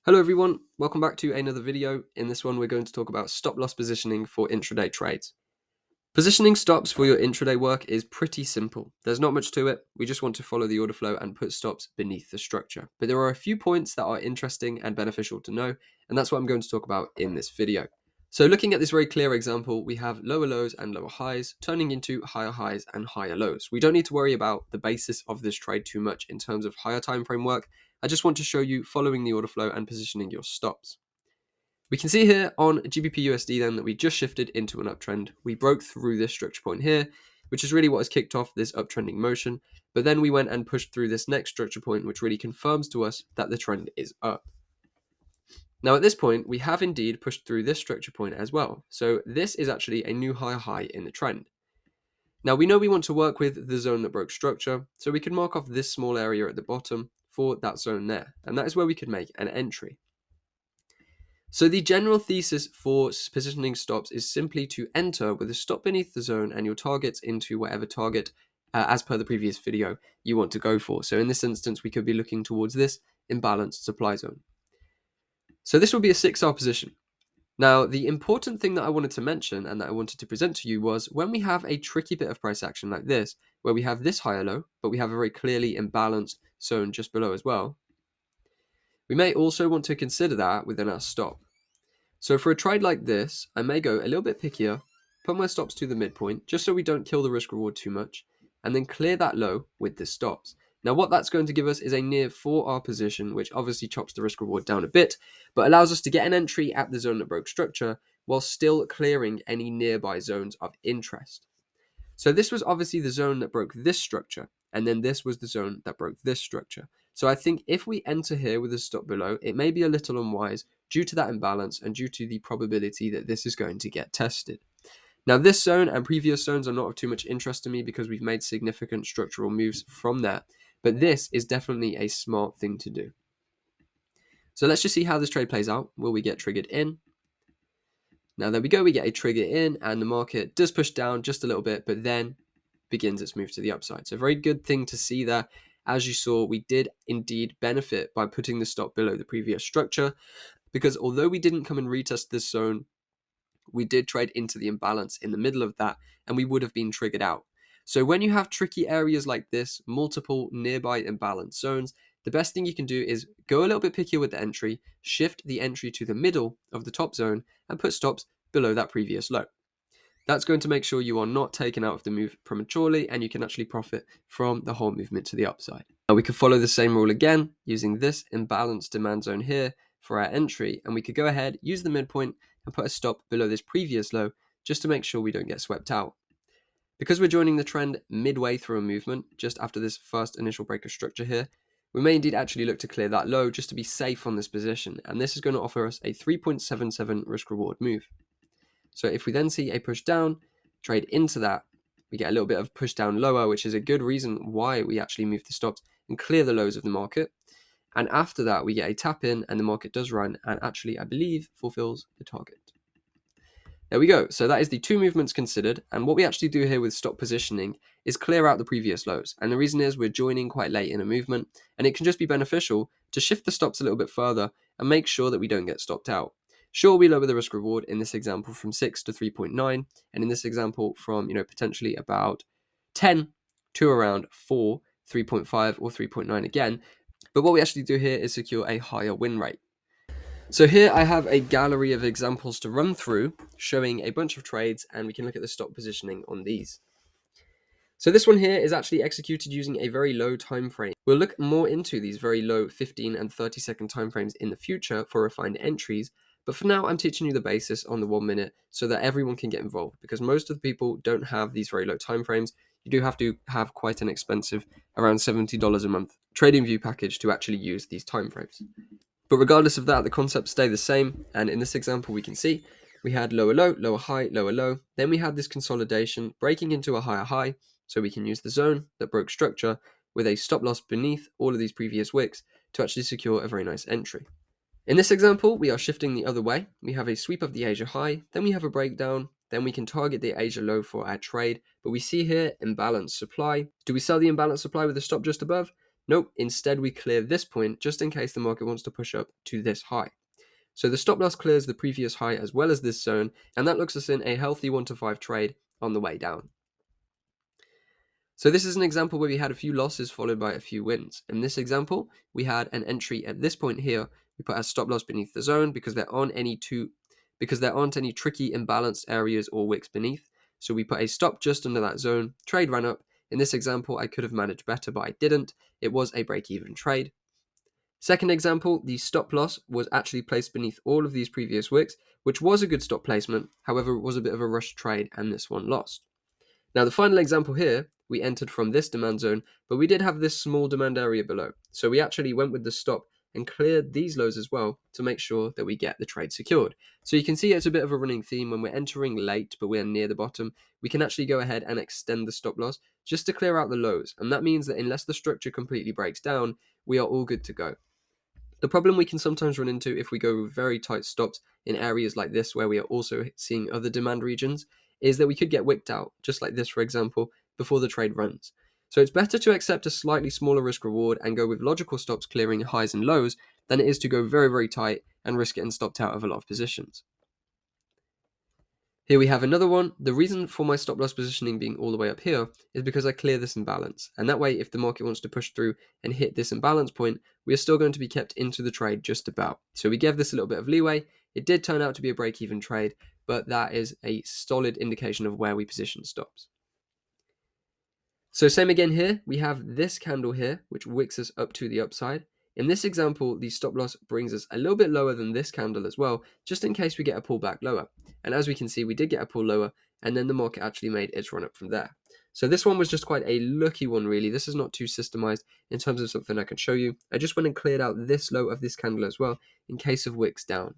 Hello everyone, welcome back to another video. In this one we're going to talk about stop loss positioning for intraday trades. Positioning stops for your intraday work is pretty simple. There's not much to it, we just want to follow the order flow and put stops beneath the structure. But there are a few points that are interesting and beneficial to know, and that's what I'm going to talk about in this video. So looking at this very clear example, we have lower lows and lower highs turning into higher highs and higher lows. We don't need to worry about the basis of this trade too much in terms of higher time frame work. I just want to show you following the order flow and positioning your stops. We can see here on GBP USD then that we just shifted into an uptrend. We broke through this structure point here, which is really what has kicked off this uptrending motion. But then we went and pushed through this next structure point, which really confirms to us that the trend is up. Now at this point, we have indeed pushed through this structure point as well. So this is actually a new higher high in the trend. Now we know we want to work with the zone that broke structure, so we can mark off this small area at the bottom for that zone there, and that is where we could make an entry. So the general thesis for positioning stops is simply to enter with a stop beneath the zone and your targets into whatever target, as per the previous video, you want to go for. So in this instance, we could be looking towards this imbalanced supply zone. So this will be a 6R position. Now, the important thing that I wanted to mention and that I wanted to present to you was when we have a tricky bit of price action like this, where we have this higher low, but we have a very clearly imbalanced zone just below as well, we may also want to consider that within our stop. So for a trade like this, I may go a little bit pickier, put my stops to the midpoint, just so we don't kill the risk reward too much, and then clear that low with the stops. Now what that's going to give us is a near 4R position, which obviously chops the risk reward down a bit, but allows us to get an entry at the zone that broke structure, while still clearing any nearby zones of interest. So this was obviously the zone that broke this structure, and then this was the zone that broke this structure. So I think if we enter here with a stop below, it may be a little unwise due to that imbalance and due to the probability that this is going to get tested. Now this zone and previous zones are not of too much interest to me because we've made significant structural moves from there, but this is definitely a smart thing to do. So let's just see how this trade plays out. Will we get triggered in? Now there we go, we get a trigger in and the market does push down just a little bit, but then begins its move to the upside. So very good thing to see there. As you saw, we did indeed benefit by putting the stop below the previous structure, because although we didn't come and retest this zone, we did trade into the imbalance in the middle of that, and we would have been triggered out. So when you have tricky areas like this, multiple nearby imbalance zones, the best thing you can do is go a little bit pickier with the entry, shift the entry to the middle of the top zone, and put stops below that previous low. That's going to make sure you are not taken out of the move prematurely, and you can actually profit from the whole movement to the upside. Now we could follow the same rule again, using this imbalanced demand zone here for our entry, and we could go ahead, use the midpoint, and put a stop below this previous low, just to make sure we don't get swept out. Because we're joining the trend midway through a movement, just after this first initial break of structure here, we may indeed actually look to clear that low just to be safe on this position, and this is going to offer us a 3.77 risk reward move. So if we then see a push down, trade into that, we get a little bit of push down lower, which is a good reason why we actually move the stops and clear the lows of the market. And after that, we get a tap in and the market does run and actually, I believe, fulfills the target. There we go. So that is the two movements considered. And what we actually do here with stop positioning is clear out the previous lows. And the reason is we're joining quite late in a movement, and it can just be beneficial to shift the stops a little bit further and make sure that we don't get stopped out. Sure, we lower the risk reward in this example from 6 to 3.9, and in this example from, potentially about 10 to around 4, 3.5 or 3.9 again. But what we actually do here is secure a higher win rate. So here I have a gallery of examples to run through, showing a bunch of trades, and we can look at the stop positioning on these. So this one here is actually executed using a very low time frame. We'll look more into these very low 15 and 30-second time frames in the future for refined entries, but for now I'm teaching you the basis on the 1 minute so that everyone can get involved, because most of the people don't have these very low time frames. You do have to have quite an expensive, around $70 a month TradingView package to actually use these time frames. But regardless of that, the concepts stay the same, and in this example we can see we had lower low, lower high, lower low, then we had this consolidation breaking into a higher high, so we can use the zone that broke structure with a stop loss beneath all of these previous wicks to actually secure a very nice entry. In this example, we are shifting the other way. We have a sweep of the Asia high, then we have a breakdown, then we can target the Asia low for our trade, but we see here imbalanced supply. Do we sell the imbalanced supply with a stop just above? Nope, instead we clear this point just in case the market wants to push up to this high. So the stop loss clears the previous high as well as this zone, and that looks us in a healthy 1 to 5 trade on the way down. So this is an example where we had a few losses followed by a few wins. In this example, we had an entry at this point here. We put our stop loss beneath the zone because there aren't any tricky imbalanced areas or wicks beneath. So we put a stop just under that zone. Trade ran up. In this example, I could have managed better, but I didn't. It was a break-even trade. Second example, the stop loss was actually placed beneath all of these previous wicks, which was a good stop placement. However, it was a bit of a rush trade and this one lost. Now the final example here, we entered from this demand zone, but we did have this small demand area below. So we actually went with the stop and cleared these lows as well to make sure that we get the trade secured. So you can see it's a bit of a running theme. When we're entering late, but we're near the bottom, we can actually go ahead and extend the stop loss just to clear out the lows. And that means that unless the structure completely breaks down, we are all good to go. The problem we can sometimes run into if we go with very tight stops in areas like this where we are also seeing other demand regions is that we could get wicked out, just like this for example, before the trade runs. So it's better to accept a slightly smaller risk reward and go with logical stops clearing highs and lows than it is to go very, very tight and risk getting stopped out of a lot of positions. Here we have another one. The reason for my stop loss positioning being all the way up here is because I clear this imbalance. And that way, if the market wants to push through and hit this imbalance point, we are still going to be kept into the trade just about. So we gave this a little bit of leeway. It did turn out to be a break-even trade, but that is a solid indication of where we position stops. So same again here, we have this candle here, which wicks us up to the upside. In this example, the stop loss brings us a little bit lower than this candle as well, just in case we get a pullback lower. And as we can see, we did get a pull lower, and then the market actually made its run up from there. So this one was just quite a lucky one, really. This is not too systemized in terms of something I can show you. I just went and cleared out this low of this candle as well, in case of wicks down.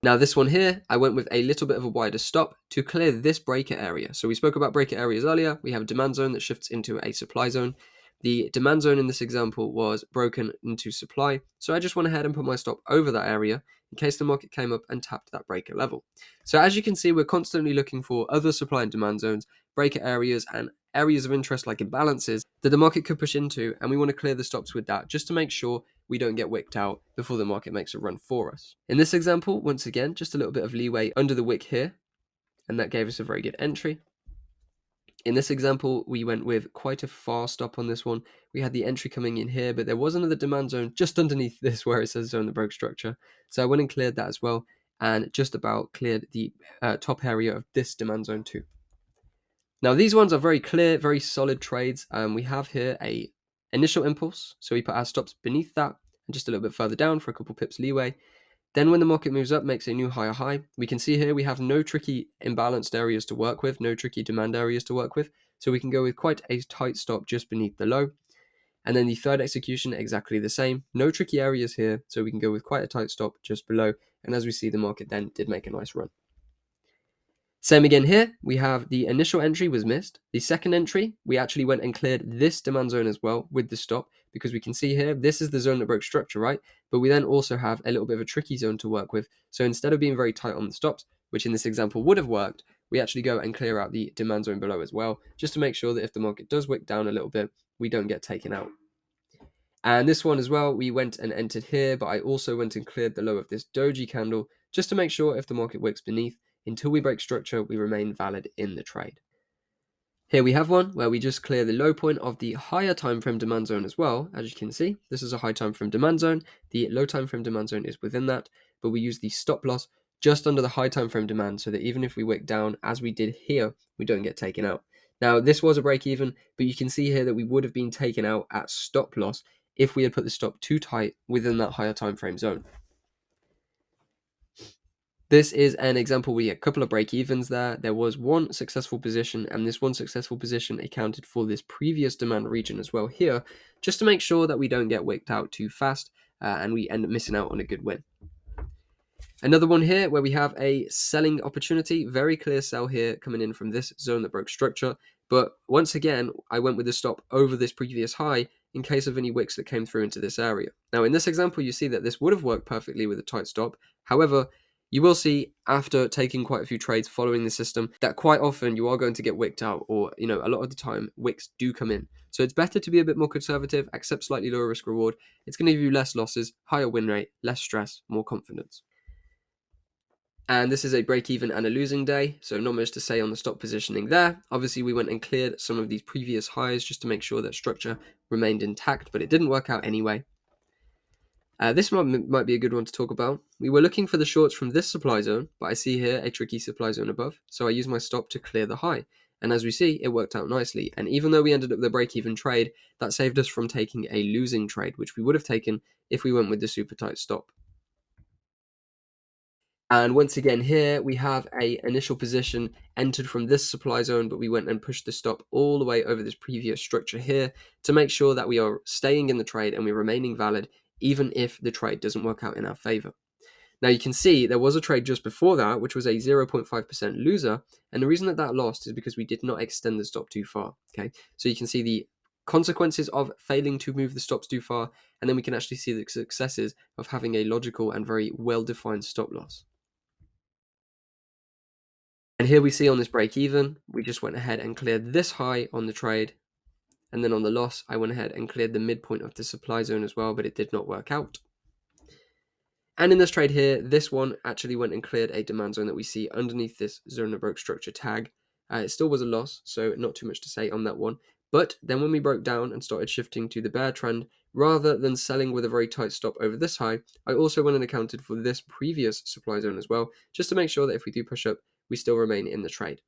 Now this one here, I went with a little bit of a wider stop to clear this breaker area. So we spoke about breaker areas earlier. We have a demand zone that shifts into a supply zone. The demand zone in this example was broken into supply. So I just went ahead and put my stop over that area in case the market came up and tapped that breaker level. So as you can see, we're constantly looking for other supply and demand zones, breaker areas, and areas of interest like imbalances that the market could push into, and we want to clear the stops with that just to make sure we don't get wicked out before the market makes a run for us. In this example, once again, just a little bit of leeway under the wick here, and that gave us a very good entry. In this example, we went with quite a far stop on this one. We had the entry coming in here, but there was another demand zone just underneath this where it says zone that broke structure. So I went and cleared that as well, and just about cleared the top area of this demand zone too. Now these ones are very clear, very solid trades. We have here a initial impulse, so we put our stops beneath that and just a little bit further down for a couple pips leeway. Then when the market moves up, makes a new higher high, we can see here we have no tricky imbalanced areas to work with, no tricky demand areas to work with, so we can go with quite a tight stop just beneath the low. And then the third execution, exactly the same, no tricky areas here, so we can go with quite a tight stop just below, and as we see, the market then did make a nice run. Same again here, we have the initial entry was missed. The second entry, we actually went and cleared this demand zone as well with the stop, because we can see here, this is the zone that broke structure, right? But we then also have a little bit of a tricky zone to work with. So instead of being very tight on the stops, which in this example would have worked, we actually go and clear out the demand zone below as well, just to make sure that if the market does wick down a little bit, we don't get taken out. And this one as well, we went and entered here, but I also went and cleared the low of this doji candle, just to make sure if the market wicks beneath, until we break structure, we remain valid in the trade. Here we have one where we just clear the low point of the higher time frame demand zone as well. As you can see, this is a high time frame demand zone. The low time frame demand zone is within that, but we use the stop loss just under the high time frame demand so that even if we wick down, as we did here, we don't get taken out. Now, this was a break even, but you can see here that we would have been taken out at stop loss if we had put the stop too tight within that higher time frame zone. This is an example. We had a couple of break evens there. There was one successful position, and this one successful position accounted for this previous demand region as well here, just to make sure that we don't get wicked out too fast and we end up missing out on a good win. Another one here where we have a selling opportunity, very clear sell here coming in from this zone that broke structure. But once again, I went with the stop over this previous high in case of any wicks that came through into this area. Now in this example, you see that this would have worked perfectly with a tight stop. However, You will see after taking quite a few trades following the system that quite often you are going to get wicked out, or a lot of the time wicks do come in. So it's better to be a bit more conservative, accept slightly lower risk reward. It's going to give you less losses, higher win rate, less stress, more confidence. And this is a break even and a losing day, so not much to say on the stop positioning there. Obviously, we went and cleared some of these previous highs just to make sure that structure remained intact, but it didn't work out anyway. This might be a good one to talk about. We were looking for the shorts from this supply zone, but I see here a tricky supply zone above, so I used my stop to clear the high. And as we see, it worked out nicely. And even though we ended up with a break-even trade, that saved us from taking a losing trade, which we would have taken if we went with the super tight stop. And once again here, we have a initial position entered from this supply zone, but we went and pushed the stop all the way over this previous structure here to make sure that we are staying in the trade and we're remaining valid, even if the trade doesn't work out in our favor. Now you can see there was a trade just before that, which was a 0.5% loser. And the reason that that lost is because we did not extend the stop too far. Okay, so you can see the consequences of failing to move the stops too far, and then we can actually see the successes of having a logical and very well-defined stop loss. And here we see on this break even, we just went ahead and cleared this high on the trade. And then on the loss, I went ahead and cleared the midpoint of the supply zone as well, but it did not work out. And in this trade here, this one actually went and cleared a demand zone that we see underneath this zone that broke structure tag. It still was a loss, so not too much to say on that one. But then when we broke down and started shifting to the bear trend, rather than selling with a very tight stop over this high, I also went and accounted for this previous supply zone as well, just to make sure that if we do push up, we still remain in the trade.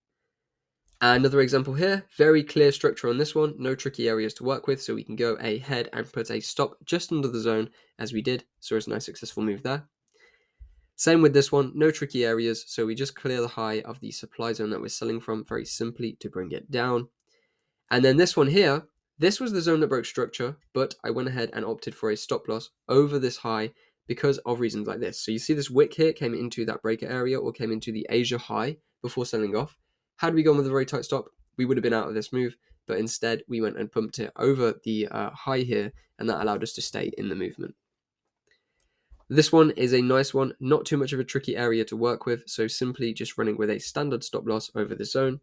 Another example here, very clear structure on this one, no tricky areas to work with, so we can go ahead and put a stop just under the zone as we did, so it's a nice successful move there. Same with this one, no tricky areas, so we just clear the high of the supply zone that we're selling from very simply to bring it down. And then this one here, this was the zone that broke structure, but I went ahead and opted for a stop loss over this high because of reasons like this. So you see this wick here came into that breaker area or came into the Asia high before selling off. Had we gone with a very tight stop, we would have been out of this move, but instead we went and pumped it over the high here, and that allowed us to stay in the movement. This one is a nice one, not too much of a tricky area to work with, so simply just running with a standard stop loss over the zone.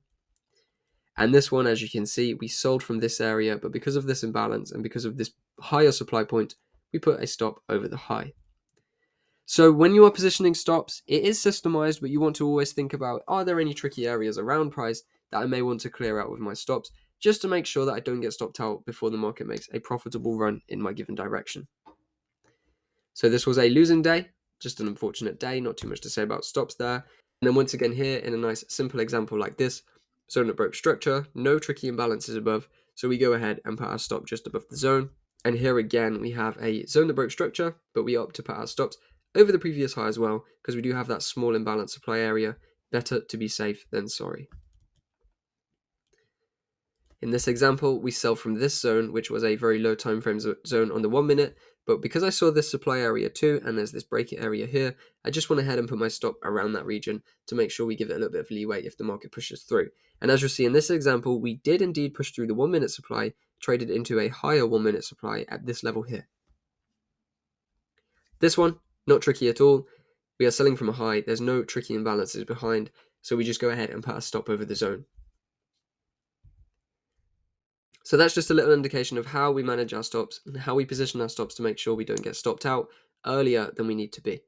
And this one, as you can see, we sold from this area, but because of this imbalance and because of this higher supply point, we put a stop over the high. So when you are positioning stops, it is systemized, but you want to always think about, are there any tricky areas around price that I may want to clear out with my stops, just to make sure that I don't get stopped out before the market makes a profitable run in my given direction. So this was a losing day, just an unfortunate day, not too much to say about stops there. And then once again here, in a nice simple example like this, zone that broke structure, no tricky imbalances above, so we go ahead and put our stop just above the zone. And here again, we have a zone that broke structure, but we opt to put our stops over the previous high as well, because we do have that small imbalance supply area. Better to be safe than sorry. In this example, we sell from this zone, which was a very low time frame zone on the 1 minute, but because I saw this supply area too, and there's this break area here, I just went ahead and put my stop around that region to make sure we give it a little bit of leeway if the market pushes through. And as you'll see in this example, we did indeed push through the 1 minute supply, traded into a higher 1 minute supply at this level here. This one, not tricky at all. We are selling from a high, there's no tricky imbalances behind, so we just go ahead and put a stop over the zone. So that's just a little indication of how we manage our stops and how we position our stops to make sure we don't get stopped out earlier than we need to be.